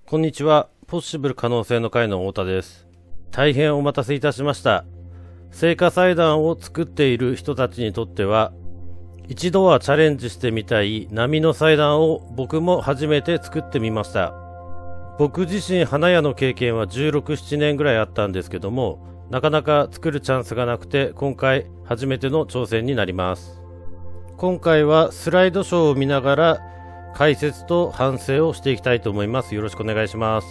こんにちは。ポッシブル可能性の会の太田です。大変お待たせいたしました。聖火祭壇を作っている人たちにとっては、一度はチャレンジしてみたい波の祭壇を僕も初めて作ってみました。僕自身花屋の経験は16、7年ぐらいあったんですけども、なかなか作るチャンスがなくて、今回初めての挑戦になります。今回はスライドショーを見ながら解説と反省をしていきたいと思います。よろしくお願いします。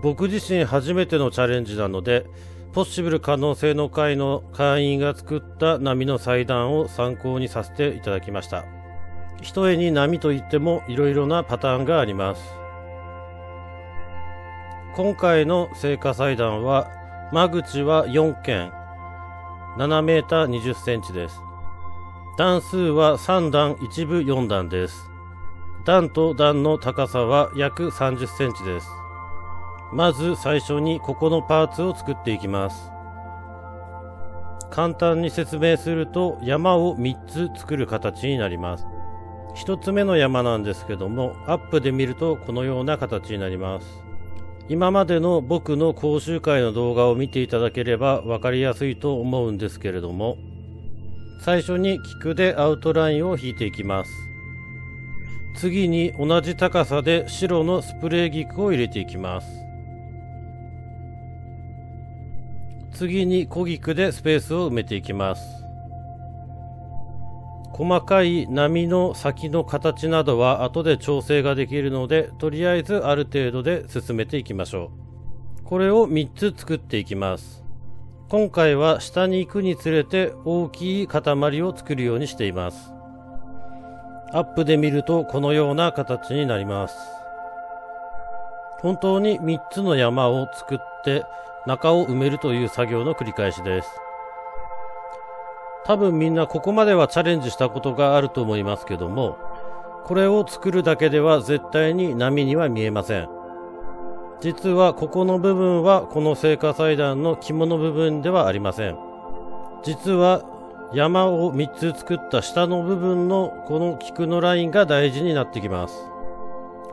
僕自身初めてのチャレンジなので、ポッシブル可能性の会の会員が作った波の祭壇を参考にさせていただきました。ひとえに波といってもいろいろなパターンがあります。今回の聖火祭壇は間口は4間、7メーター20センチです。段数は3段一部4段です。段と段の高さは約30センチです。まず最初にここのパーツを作っていきます。簡単に説明すると山を3つ作る形になります。1つ目の山なんですけども、アップで見るとこのような形になります。今までの僕の講習会の動画を見ていただければ分かりやすいと思うんですけれども、最初に菊でアウトラインを引いていきます。次に同じ高さで白のスプレー菊を入れていきます。次に小菊でスペースを埋めていきます。細かい波の先の形などは後で調整ができるので、とりあえずある程度で進めていきましょう。これを3つ作っていきます。今回は下に行くにつれて大きい塊を作るようにしています。アップで見るとこのような形になります。本当に3つの山を作って中を埋めるという作業の繰り返しです。多分みんなここまではチャレンジしたことがあると思いますけども、これを作るだけでは絶対に波には見えません。実はここの部分はこの聖火祭壇の肝の部分ではありません。実は山を3つ作った下の部分のこの菊のラインが大事になってきます。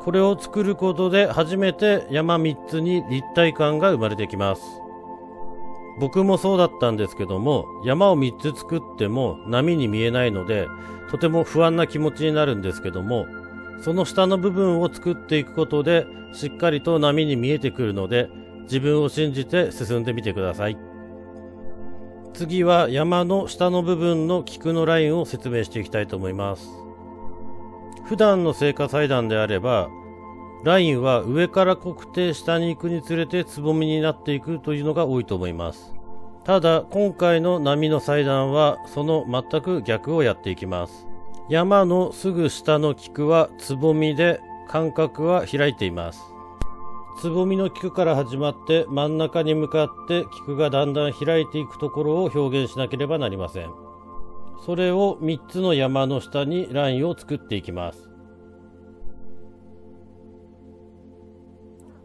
これを作ることで初めて山3つに立体感が生まれてきます。僕もそうだったんですけども、山を3つ作っても波に見えないので、とても不安な気持ちになるんですけども、その下の部分を作っていくことでしっかりと波に見えてくるので、自分を信じて進んでみてください。次は山の下の部分の菊のラインを説明していきたいと思います。普段の聖火祭壇であれば、ラインは上から濃くて下に行くにつれてつぼみになっていくというのが多いと思います。ただ今回の波の祭壇はその全く逆をやっていきます。山のすぐ下の菊はつぼみで間隔は開いています。つぼみの菊から始まって真ん中に向かって菊がだんだん開いていくところを表現しなければなりません。それを3つの山の下にラインを作っていきます。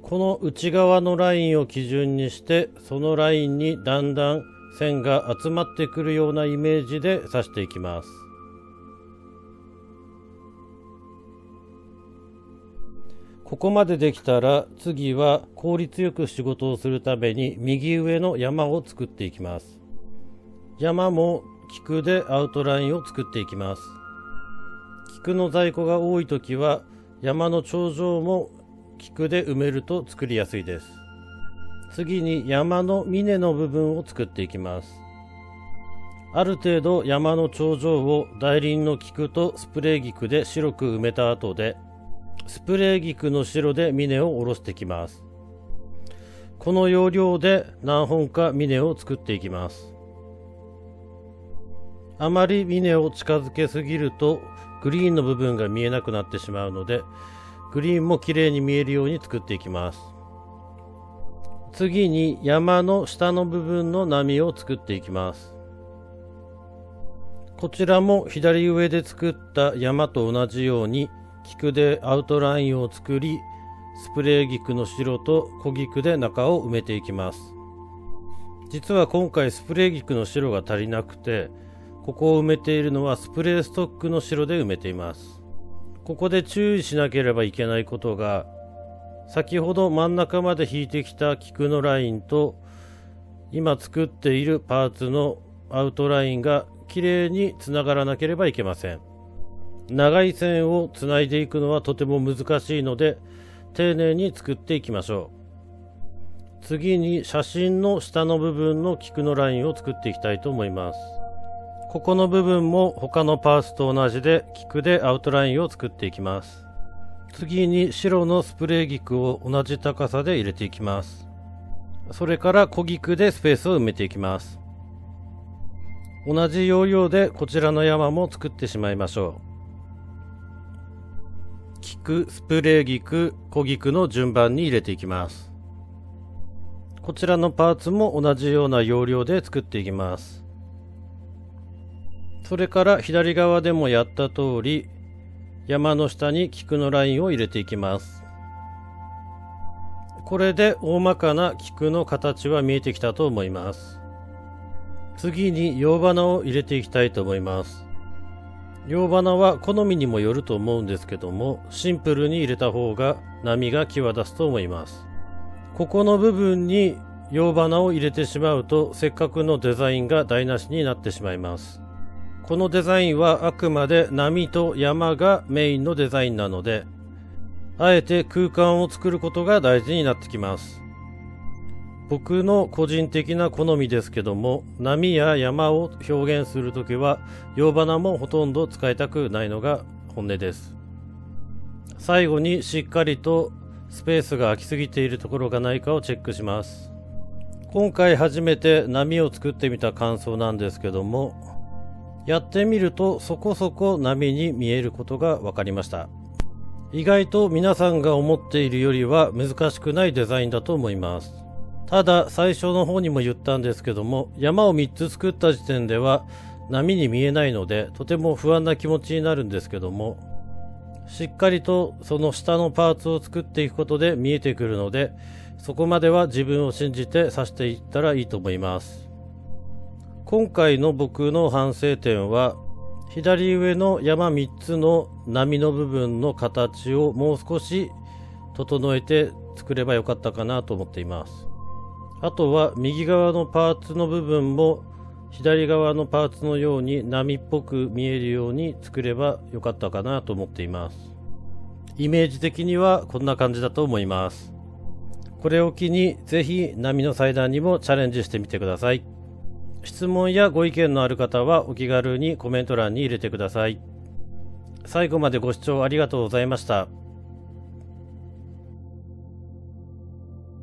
この内側のラインを基準にして、そのラインにだんだん線が集まってくるようなイメージで刺していきます。ここまでできたら次は効率よく仕事をするために右上の山を作っていきます。山も菊でアウトラインを作っていきます。菊の在庫が多いときは山の頂上も菊で埋めると作りやすいです。次に山の峰の部分を作っていきます。ある程度山の頂上を大輪の菊とスプレー菊で白く埋めた後で、スプレー菊の白で峰を下ろしていきます。この要領で何本か峰を作っていきます。あまり峰を近づけすぎるとグリーンの部分が見えなくなってしまうので、グリーンも綺麗に見えるように作っていきます。次に山の下の部分の波を作っていきます。こちらも左上で作った山と同じように菊でアウトラインを作り、スプレー菊の白と小菊で中を埋めていきます。実は今回スプレー菊の白が足りなくて、ここを埋めているのはスプレーストックの白で埋めています。ここで注意しなければいけないことが、先ほど真ん中まで引いてきた菊のラインと今作っているパーツのアウトラインがきれいにつながらなければいけません。長い線をつないでいくのはとても難しいので丁寧に作っていきましょう。次に写真の下の部分の菊のラインを作っていきたいと思います。ここの部分も他のパーツと同じで菊でアウトラインを作っていきます。次に白のスプレー菊を同じ高さで入れていきます。それから小菊でスペースを埋めていきます。同じ要領でこちらの山も作ってしまいましょう。菊、スプレー菊、小菊の順番に入れていきます。こちらのパーツも同じような要領で作っていきます。それから左側でもやった通り、山の下に菊のラインを入れていきます。これで大まかな菊の形は見えてきたと思います。次に陽花を入れていきたいと思います。陽花は好みにもよると思うんですけども、シンプルに入れた方が波が際立つと思います。ここの部分に陽花を入れてしまうと、せっかくのデザインが台無しになってしまいます。このデザインはあくまで波と山がメインのデザインなので、あえて空間を作ることが大事になってきます。僕の個人的な好みですけども、波や山を表現するときは陽花もほとんど使いたくないのが本音です。最後にしっかりとスペースが空きすぎているところがないかをチェックします。今回初めて波を作ってみた感想なんですけども、やってみるとそこそこ波に見えることが分かりました。意外と皆さんが思っているよりは難しくないデザインだと思います。ただ最初の方にも言ったんですけども、山を3つ作った時点では波に見えないのでとても不安な気持ちになるんですけども、しっかりとその下のパーツを作っていくことで見えてくるので、そこまでは自分を信じて刺していったらいいと思います。今回の僕の反省点は、左上の山3つの波の部分の形をもう少し整えて作ればよかったかなと思っています。あとは右側のパーツの部分も左側のパーツのように波っぽく見えるように作ればよかったかなと思っています。イメージ的にはこんな感じだと思います。これを機にぜひ波の祭壇にもチャレンジしてみてください。質問やご意見のある方はお気軽にコメント欄に入れてください。最後までご視聴ありがとうございました。